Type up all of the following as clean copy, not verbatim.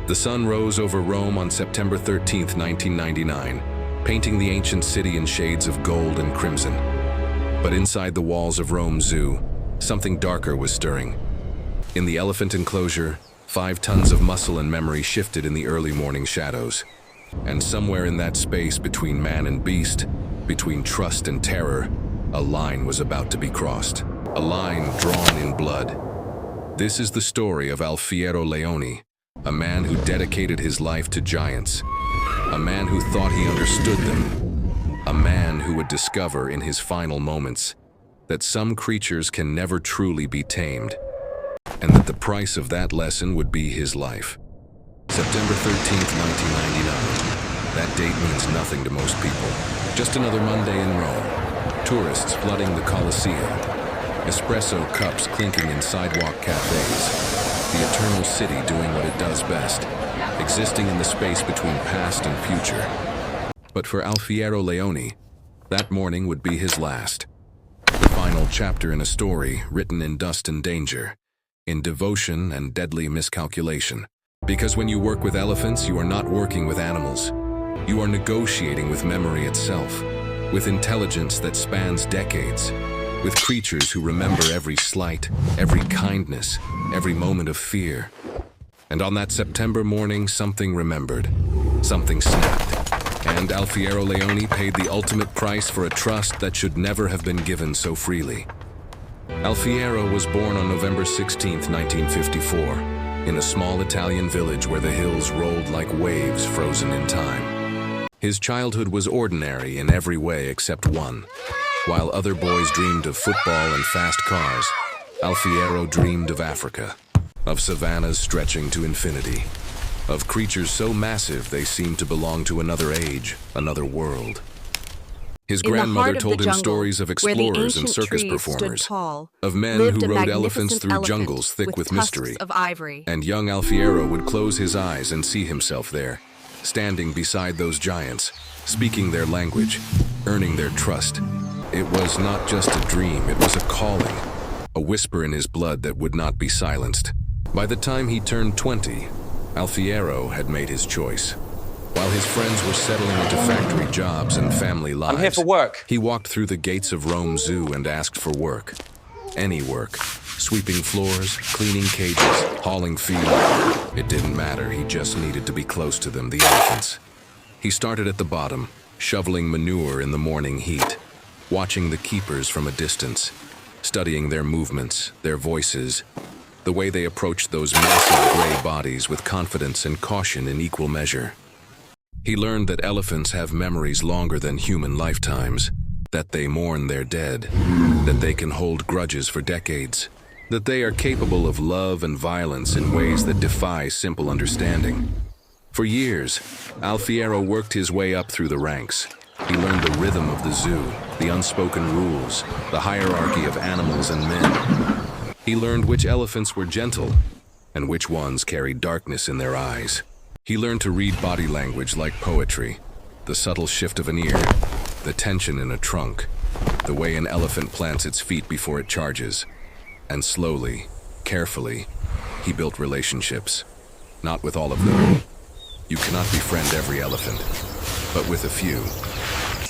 The sun rose over Rome on September 13, 1999, painting the ancient city in shades of gold and crimson. But inside the walls of Rome Zoo, something darker was stirring. In the elephant enclosure, 5 tons of muscle and memory shifted in the early morning shadows. And somewhere in that space between man and beast, between trust and terror, a line was about to be crossed. A line drawn in blood. This is the story of Alfiero Leoni, a man who dedicated his life to giants, a man who thought he understood them, a man who would discover in his final moments that some creatures can never truly be tamed, and that the price of that lesson would be his life. September 13th, 1999. That date means nothing to most people. Just another Monday in Rome. Tourists flooding the Colosseum. Espresso cups clinking in sidewalk cafes. The eternal city doing what it does best, existing in the space between past and future. But for Alfiero Leoni, that morning would be his last. The final chapter in a story written in dust and danger, in devotion and deadly miscalculation. Because when you work with elephants, you are not working with animals. You are negotiating with memory itself, with intelligence that spans decades, with creatures who remember every slight, every kindness, every moment of fear. And on that September morning, something remembered, something snapped, and Alfiero Leoni paid the ultimate price for a trust that should never have been given so freely. Alfiero was born on November 16, 1954, in a small Italian village where the hills rolled like waves frozen in time. His childhood was ordinary in every way except one. While other boys dreamed of football and fast cars, Alfiero dreamed of Africa, of savannas stretching to infinity, of creatures so massive they seemed to belong to another age, another world. His grandmother told him stories of explorers and circus performers, of men who rode elephants through jungles thick with mystery, and young Alfiero would close his eyes and see himself there, standing beside those giants, speaking their language, earning their trust. It was not just a dream, it was a calling, a whisper in his blood that would not be silenced. By the time he turned 20, Alfiero had made his choice. While his friends were settling into factory jobs and family lives, I'm here for work. He walked through the gates of Rome Zoo and asked for work. Any work. Sweeping floors, cleaning cages, hauling feed. It didn't matter, he just needed to be close to them, the elephants. He started at the bottom, shoveling manure in the morning heat, watching the keepers from a distance, studying their movements, their voices, the way they approached those massive gray bodies with confidence and caution in equal measure. He learned that elephants have memories longer than human lifetimes, that they mourn their dead, that they can hold grudges for decades, that they are capable of love and violence in ways that defy simple understanding. For years, Alfiero worked his way up through the ranks. He learned the rhythm of the zoo, the unspoken rules, the hierarchy of animals and men. He learned which elephants were gentle and which ones carried darkness in their eyes. He learned to read body language like poetry, the subtle shift of an ear, the tension in a trunk, the way an elephant plants its feet before it charges. And slowly, carefully, he built relationships. Not with all of them. You cannot befriend every elephant, but with a few.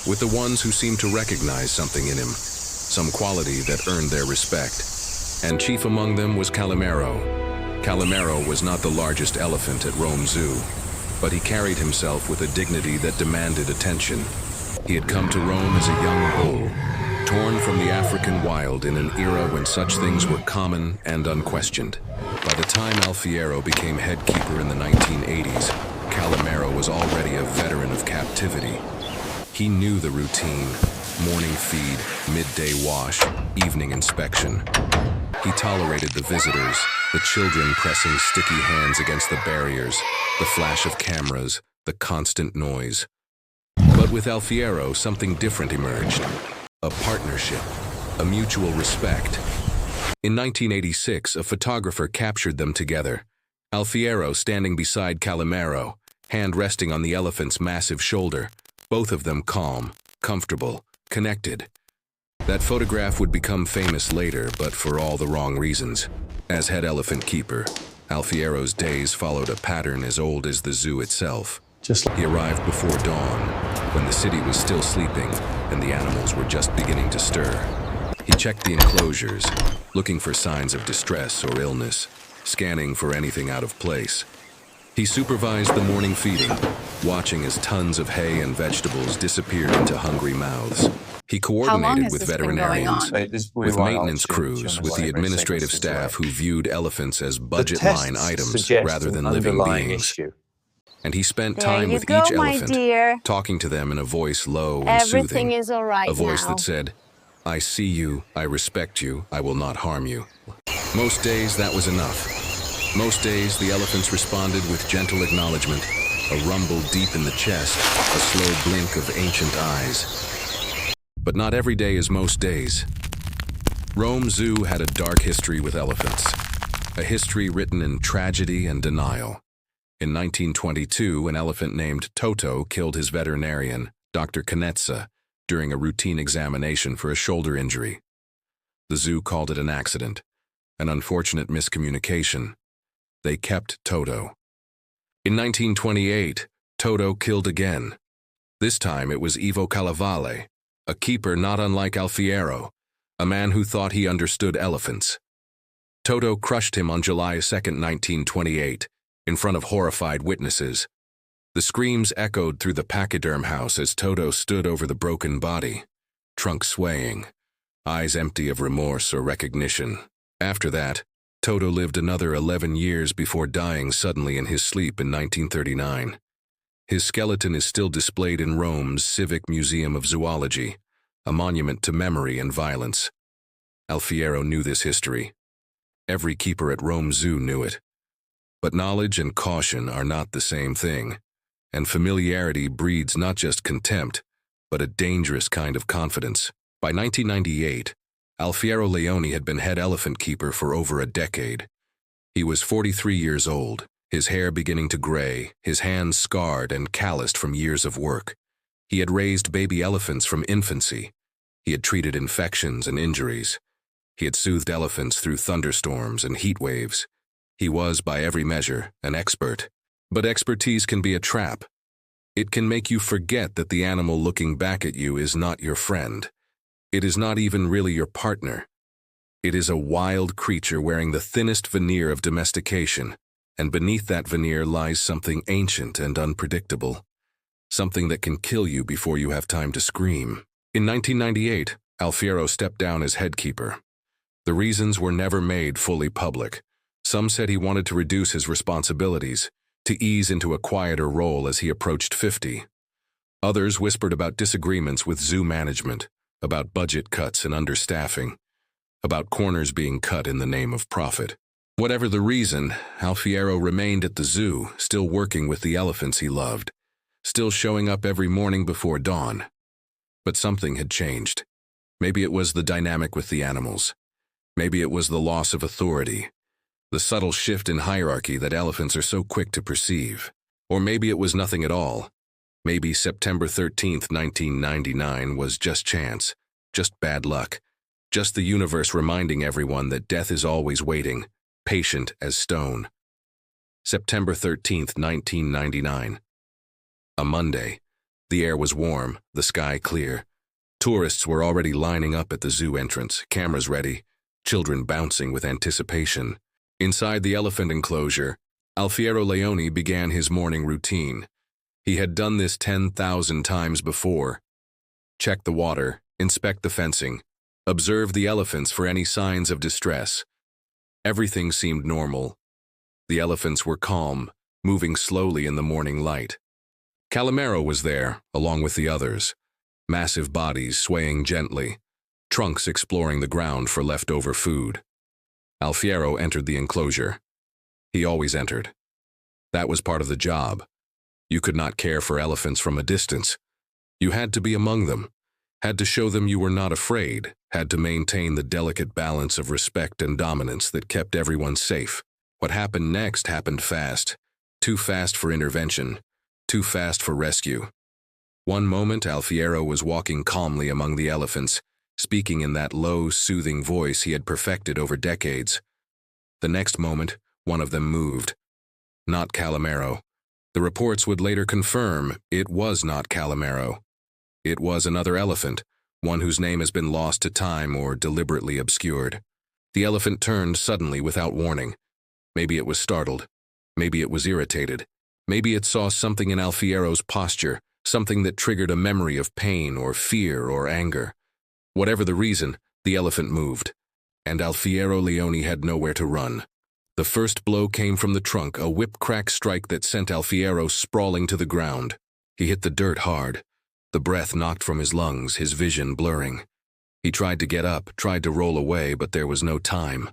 With the ones who seemed to recognize something in him, some quality that earned their respect. And chief among them was Calimero. Calimero was not the largest elephant at Rome Zoo, but he carried himself with a dignity that demanded attention. He had come to Rome as a young bull, torn from the African wild in an era when such things were common and unquestioned. By the time Alfiero became head keeper in the 1980s, Calimero was already a veteran of captivity. He knew the routine: morning feed, midday wash, evening inspection. He tolerated the visitors, the children pressing sticky hands against the barriers, the flash of cameras, the constant noise. But with Alfiero, something different emerged. A partnership, a mutual respect. In 1986, a photographer captured them together. Alfiero standing beside Calimero, hand resting on the elephant's massive shoulder, both of them calm, comfortable, connected. That photograph would become famous later, but for all the wrong reasons. As head elephant keeper, Alfiero's days followed a pattern as old as the zoo itself. He arrived before dawn, when the city was still sleeping and the animals were just beginning to stir. He checked the enclosures, looking for signs of distress or illness, scanning for anything out of place. He supervised the morning feeding, watching as tons of hay and vegetables disappeared into hungry mouths. He coordinated with veterinarians, with maintenance crews, with the administrative staff who viewed elephants as budget line items rather than living beings. And he spent time with each elephant, talking to them in a voice low and soothing, a voice that said, "I see you, I respect you, I will not harm you." Most days that was enough. Most days the elephants responded with gentle acknowledgement, a rumble deep in the chest, a slow blink of ancient eyes. But not every day is most days. Rome Zoo had a dark history with elephants, a history written in tragedy and denial. In 1922, an elephant named Toto killed his veterinarian, Dr. Canezza, during a routine examination for a shoulder injury. The zoo called it an accident, an unfortunate miscommunication. They kept Toto. In 1928, Toto killed again. This time it was Ivo Calavale, a keeper not unlike Alfiero, a man who thought he understood elephants. Toto crushed him on July 2, 1928, in front of horrified witnesses. The screams echoed through the pachyderm house as Toto stood over the broken body, trunk swaying, eyes empty of remorse or recognition. After that, Toto lived another 11 years before dying suddenly in his sleep in 1939. His skeleton is still displayed in Rome's Civic Museum of Zoology, a monument to memory and violence. Alfiero knew this history. Every keeper at Rome Zoo knew it. But knowledge and caution are not the same thing, and familiarity breeds not just contempt, but a dangerous kind of confidence. By 1998, Alfiero Leoni had been head elephant keeper for over a decade. He was 43 years old, his hair beginning to gray, his hands scarred and calloused from years of work. He had raised baby elephants from infancy. He had treated infections and injuries. He had soothed elephants through thunderstorms and heat waves. He was, by every measure, an expert. But expertise can be a trap. It can make you forget that the animal looking back at you is not your friend. It is not even really your partner. It is a wild creature wearing the thinnest veneer of domestication, and beneath that veneer lies something ancient and unpredictable, something that can kill you before you have time to scream. In 1998, Alfiero stepped down as head keeper. The reasons were never made fully public. Some said he wanted to reduce his responsibilities, to ease into a quieter role as he approached 50. Others whispered about disagreements with zoo management, about budget cuts and understaffing, about corners being cut in the name of profit. Whatever the reason, Alfiero remained at the zoo, still working with the elephants he loved, still showing up every morning before dawn. But something had changed. Maybe it was the dynamic with the animals. Maybe it was the loss of authority, the subtle shift in hierarchy that elephants are so quick to perceive. Or maybe it was nothing at all. Maybe September 13th, 1999 was just chance, just bad luck, just the universe reminding everyone that death is always waiting, patient as stone. September 13th, 1999. A Monday. The air was warm, the sky clear. Tourists were already lining up at the zoo entrance, cameras ready, children bouncing with anticipation. Inside the elephant enclosure, Alfiero Leoni began his morning routine. He had done this 10,000 times before. Check the water, inspect the fencing, observe the elephants for any signs of distress. Everything seemed normal. The elephants were calm, moving slowly in the morning light. Calimero was there, along with the others, massive bodies swaying gently, trunks exploring the ground for leftover food. Alfiero entered the enclosure. He always entered. That was part of the job. You could not care for elephants from a distance. You had to be among them, had to show them you were not afraid, had to maintain the delicate balance of respect and dominance that kept everyone safe. What happened next happened fast. Too fast for intervention, too fast for rescue. One moment, Alfiero was walking calmly among the elephants, speaking in that low, soothing voice he had perfected over decades. The next moment, one of them moved. Not Calimero. The reports would later confirm it was not Calimero. It was another elephant, one whose name has been lost to time or deliberately obscured. The elephant turned suddenly without warning. Maybe it was startled. Maybe it was irritated. Maybe it saw something in Alfiero's posture, something that triggered a memory of pain or fear or anger. Whatever the reason, the elephant moved, and Alfiero Leoni had nowhere to run. The first blow came from the trunk, a whip-crack strike that sent Alfiero sprawling to the ground. He hit the dirt hard. The breath knocked from his lungs, his vision blurring. He tried to get up, tried to roll away, but there was no time.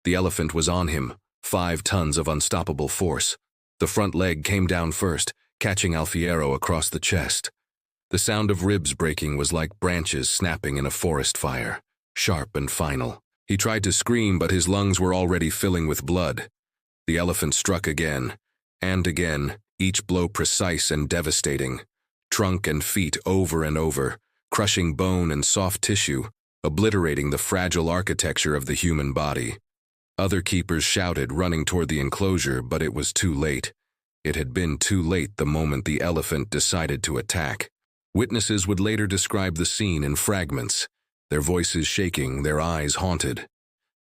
The elephant was on him, 5 tons of unstoppable force. The front leg came down first, catching Alfiero across the chest. The sound of ribs breaking was like branches snapping in a forest fire, sharp and final. He tried to scream, but his lungs were already filling with blood. The elephant struck again, and again, each blow precise and devastating. Trunk and feet over and over, crushing bone and soft tissue, obliterating the fragile architecture of the human body. Other keepers shouted, running toward the enclosure, but it was too late. It had been too late the moment the elephant decided to attack. Witnesses would later describe the scene in fragments, their voices shaking, their eyes haunted.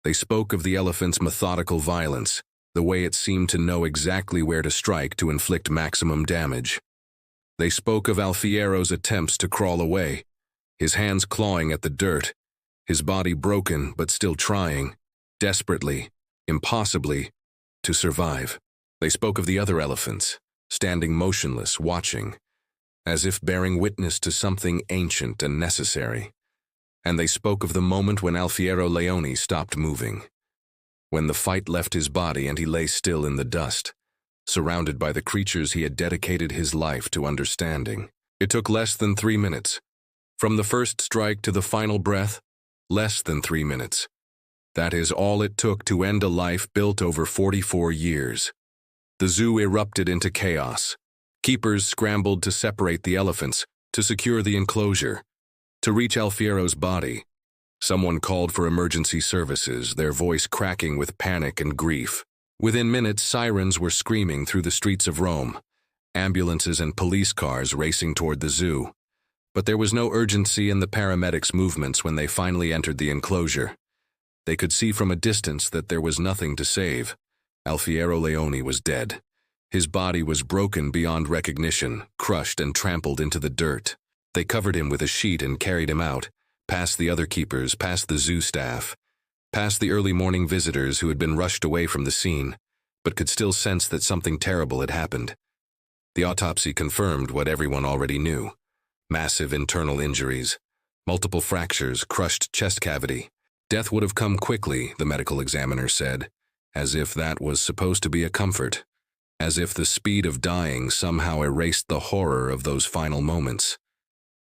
They spoke of the elephant's methodical violence, the way it seemed to know exactly where to strike to inflict maximum damage. They spoke of Alfiero's attempts to crawl away, his hands clawing at the dirt, his body broken but still trying, desperately, impossibly, to survive. They spoke of the other elephants, standing motionless, watching, as if bearing witness to something ancient and necessary. And they spoke of the moment when Alfiero Leoni stopped moving, when the fight left his body and he lay still in the dust, surrounded by the creatures he had dedicated his life to understanding. It took less than 3 minutes. From the first strike to the final breath, less than 3 minutes. That is all it took to end a life built over 44 years. The zoo erupted into chaos. Keepers scrambled to separate the elephants, to secure the enclosure, to reach Alfiero's body. Someone called for emergency services, their voice cracking with panic and grief. Within minutes, sirens were screaming through the streets of Rome, ambulances and police cars racing toward the zoo. But there was no urgency in the paramedics' movements when they finally entered the enclosure. They could see from a distance that there was nothing to save. Alfiero Leoni was dead. His body was broken beyond recognition, crushed and trampled into the dirt. They covered him with a sheet and carried him out, past the other keepers, past the zoo staff, past the early morning visitors who had been rushed away from the scene, but could still sense that something terrible had happened. The autopsy confirmed what everyone already knew. Massive internal injuries, multiple fractures, crushed chest cavity. Death would have come quickly, the medical examiner said, as if that was supposed to be a comfort, as if the speed of dying somehow erased the horror of those final moments.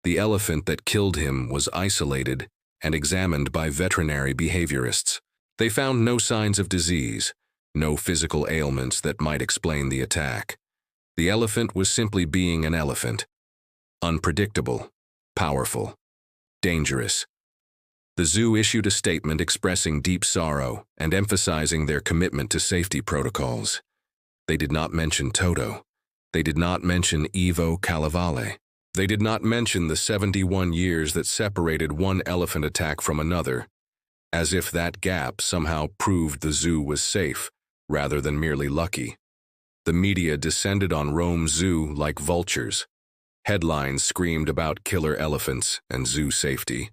The elephant that killed him was isolated and examined by veterinary behaviorists. They found no signs of disease, no physical ailments that might explain the attack. The elephant was simply being an elephant. Unpredictable, powerful, dangerous. The zoo issued a statement expressing deep sorrow and emphasizing their commitment to safety protocols. They did not mention Toto. They did not mention Ivo Calavale. They did not mention the 71 years that separated one elephant attack from another, as if that gap somehow proved the zoo was safe, rather than merely lucky. The media descended on Rome Zoo like vultures. Headlines screamed about killer elephants and zoo safety.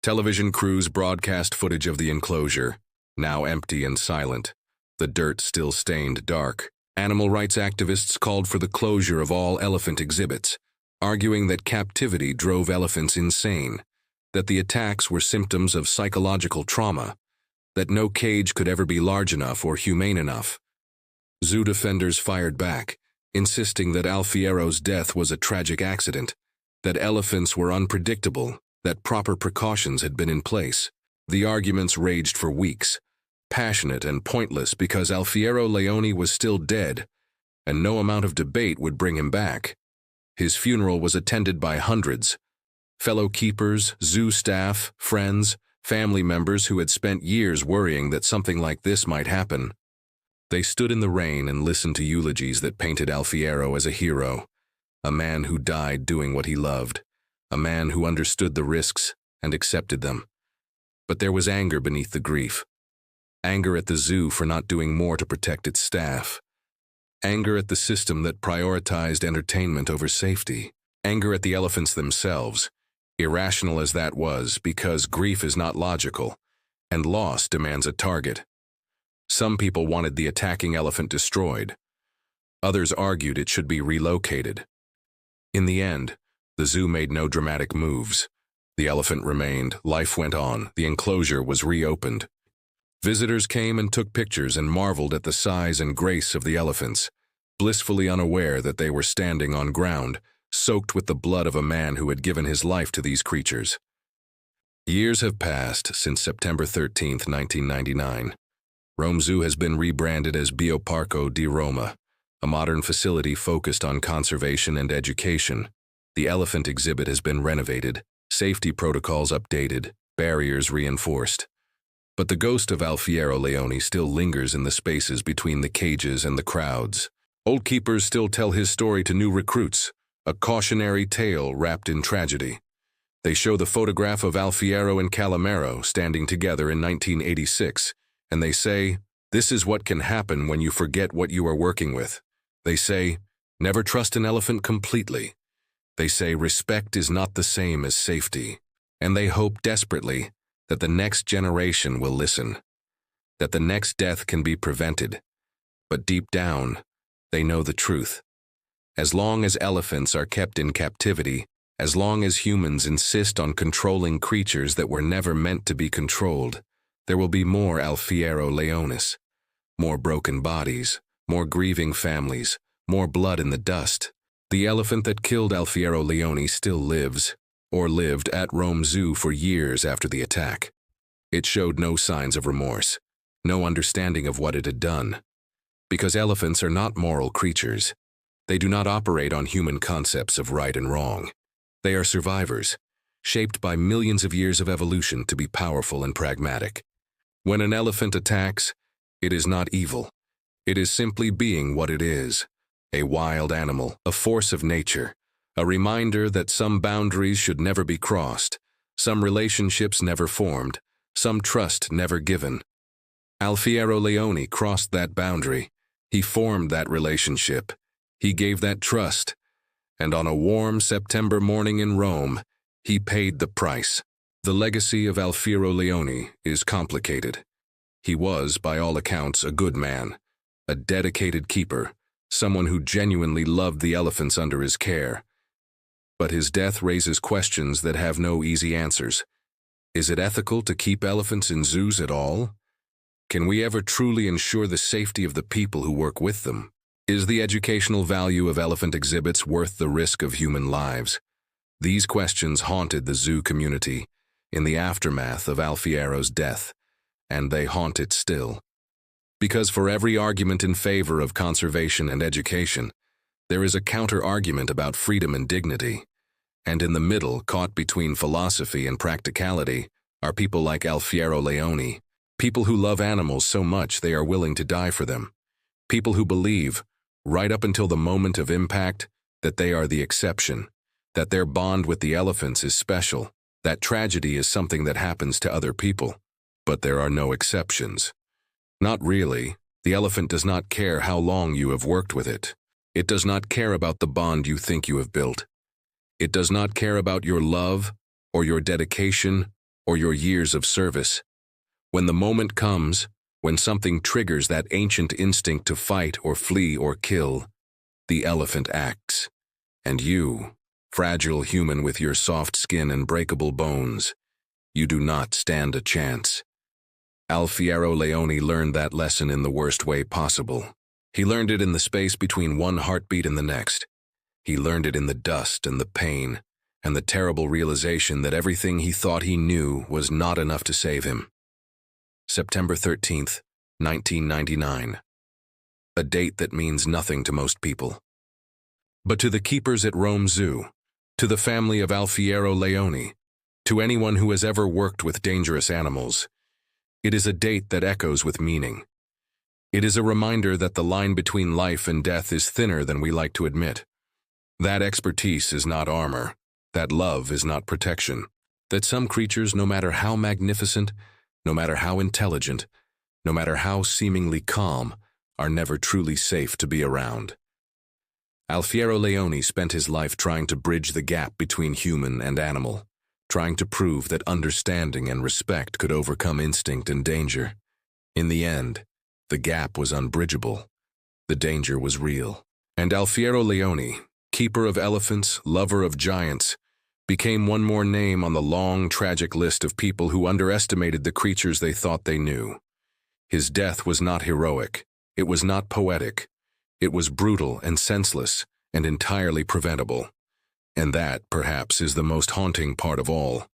Television crews broadcast footage of the enclosure, now empty and silent, the dirt still stained dark. Animal rights activists called for the closure of all elephant exhibits, arguing that captivity drove elephants insane, that the attacks were symptoms of psychological trauma, that no cage could ever be large enough or humane enough. Zoo defenders fired back, insisting that Alfiero's death was a tragic accident, that elephants were unpredictable, that proper precautions had been in place. The arguments raged for weeks, passionate and pointless because Alfiero Leoni was still dead, and no amount of debate would bring him back. His funeral was attended by hundreds, fellow keepers, zoo staff, friends, family members who had spent years worrying that something like this might happen. They stood in the rain and listened to eulogies that painted Alfiero as a hero, a man who died doing what he loved, a man who understood the risks and accepted them. But there was anger beneath the grief. Anger at the zoo for not doing more to protect its staff. Anger at the system that prioritized entertainment over safety. Anger at the elephants themselves, irrational as that was, because grief is not logical, and loss demands a target. Some people wanted the attacking elephant destroyed. Others argued it should be relocated. In the end, the zoo made no dramatic moves. The elephant remained, life went on, the enclosure was reopened. Visitors came and took pictures and marveled at the size and grace of the elephants, blissfully unaware that they were standing on ground, soaked with the blood of a man who had given his life to these creatures. Years have passed since September 13, 1999. Rome Zoo has been rebranded as Bioparco di Roma, a modern facility focused on conservation and education. The elephant exhibit has been renovated, safety protocols updated, barriers reinforced. But the ghost of Alfiero Leoni still lingers in the spaces between the cages and the crowds. Old keepers still tell his story to new recruits, a cautionary tale wrapped in tragedy. They show the photograph of Alfiero and Calamero standing together in 1986, and they say, "This is what can happen when you forget what you are working with." They say, "Never trust an elephant completely." They say respect is not the same as safety. And they hope desperately that the next generation will listen, that the next death can be prevented. But deep down, they know the truth. As long as elephants are kept in captivity, as long as humans insist on controlling creatures that were never meant to be controlled, there will be more Alfiero Leonis, more broken bodies, more grieving families, more blood in the dust. The elephant that killed Alfiero Leoni still lives, or lived, at Rome Zoo for years after the attack. It showed no signs of remorse, no understanding of what it had done. Because elephants are not moral creatures. They do not operate on human concepts of right and wrong. They are survivors, shaped by millions of years of evolution to be powerful and pragmatic. When an elephant attacks, it is not evil. It is simply being what it is, a wild animal, a force of nature, a reminder that some boundaries should never be crossed, some relationships never formed, some trust never given. Alfiero Leoni crossed that boundary. He formed that relationship. He gave that trust. And on a warm September morning in Rome, he paid the price. The legacy of Alfiero Leoni is complicated. He was, by all accounts, a good man, a dedicated keeper, someone who genuinely loved the elephants under his care. But his death raises questions that have no easy answers. Is it ethical to keep elephants in zoos at all? Can we ever truly ensure the safety of the people who work with them? Is the educational value of elephant exhibits worth the risk of human lives? These questions haunted the zoo community in the aftermath of Alfiero's death, and they haunt it still. Because for every argument in favor of conservation and education, there is a counter-argument about freedom and dignity. And in the middle, caught between philosophy and practicality, are people like Alfiero Leoni, people who love animals so much they are willing to die for them, people who believe, right up until the moment of impact, that they are the exception, that their bond with the elephants is special, that tragedy is something that happens to other people. But there are no exceptions. Not really. The elephant does not care how long you have worked with it. It does not care about the bond you think you have built. It does not care about your love, or your dedication, or your years of service. When the moment comes, when something triggers that ancient instinct to fight or flee or kill, the elephant acts. And you, fragile human with your soft skin and breakable bones, you do not stand a chance. Alfiero Leoni learned that lesson in the worst way possible. He learned it in the space between one heartbeat and the next. He learned it in the dust and the pain, and the terrible realization that everything he thought he knew was not enough to save him. September 13th, 1999. A date that means nothing to most people. But to the keepers at Rome Zoo, to the family of Alfiero Leoni, to anyone who has ever worked with dangerous animals, it is a date that echoes with meaning. It is a reminder that the line between life and death is thinner than we like to admit. That expertise is not armor, that love is not protection, that some creatures, no matter how magnificent, no matter how intelligent, no matter how seemingly calm, are never truly safe to be around. Alfiero Leoni spent his life trying to bridge the gap between human and animal, trying to prove that understanding and respect could overcome instinct and danger. In the end, the gap was unbridgeable. The danger was real. And Alfiero Leoni, keeper of elephants, lover of giants, became one more name on the long, tragic list of people who underestimated the creatures they thought they knew. His death was not heroic. It was not poetic. It was brutal and senseless and entirely preventable. And that, perhaps, is the most haunting part of all.